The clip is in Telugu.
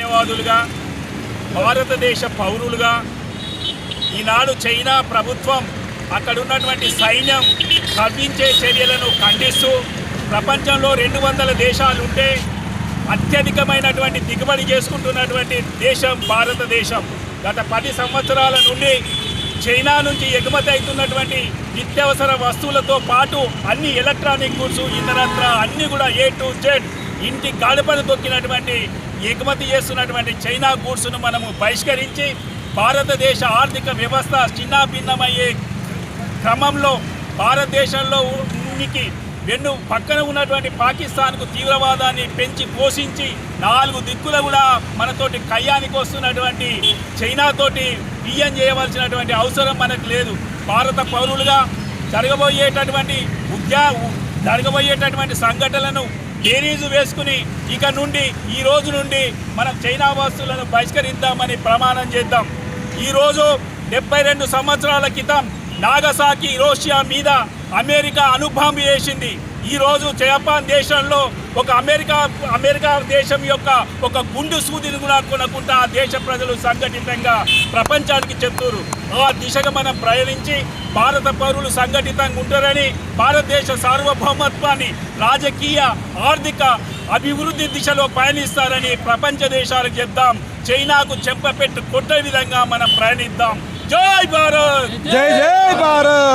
న్యాయవాదులుగా భారతదేశ పౌరులుగా ఈనాడు చైనా ప్రభుత్వం అక్కడ ఉన్నటువంటి సైన్యం కవ్వించే చర్యలను ఖండిస్తూ ప్రపంచంలో 200 దేశాలుంటే అత్యధికమైనటువంటి దిగుబడి చేసుకుంటున్నటువంటి దేశం భారతదేశం. గత 10 సంవత్సరాల నుండి చైనా నుంచి ఎగుమతి అవుతున్నటువంటి నిత్యావసర వస్తువులతో పాటు అన్ని ఎలక్ట్రానిక్ గూడ్స్ ఇతరత్ర అన్నీ కూడా A to Z ఇంటి గడపను తొక్కినటువంటి ఎగుమతి చేస్తున్నటువంటి చైనా గూడ్స్ను మనము బహిష్కరించి భారతదేశ ఆర్థిక వ్యవస్థ చిన్నాభిన్నమయ్యే క్రమంలో భారతదేశంలో ఉనికి వెన్ను పక్కన ఉన్నటువంటి పాకిస్తాన్కు తీవ్రవాదాన్ని పెంచి పోషించి 4 దిక్కుల కూడా మనతోటి కయ్యానికి వస్తున్నటువంటి చైనాతోటి బియ్యం చేయవలసినటువంటి అవసరం మనకు లేదు. భారత పౌరులుగా జరగబోయేటటువంటి సంఘటనలను బేరీజు వేసుకుని ఈ రోజు నుండి మనం చైనా వస్తువులను బహిష్కరిద్దామని ప్రమాణం చేద్దాం. ఈరోజు 72 సంవత్సరాల క్రితం నాగసాకి హిరోషిమా మీద అమెరికా అణుబాంబు వేసింది. ఈరోజు జపాన్ దేశంలో ఒక అమెరికా దేశం యొక్క ఒక గుండు సూదిని కూడా కొనకుండా ఆ దేశ ప్రజలు సంఘటితంగా ప్రపంచానికి చెప్తారు. ఆ దిశగా మనం ప్రయాణించి భారత పౌరులు సంఘటితంగా ఉంటారని, భారతదేశ సార్వభౌమత్వాన్ని రాజకీయ ఆర్థిక అభివృద్ధి దిశలో పయనిస్తారని ప్రపంచ దేశాలకు చెప్దాం. చైనాకు చెంపపెట్టు కొట్టే విధంగా మనం ప్రయాణిద్దాం. జై భారత్, జై జై భారత్.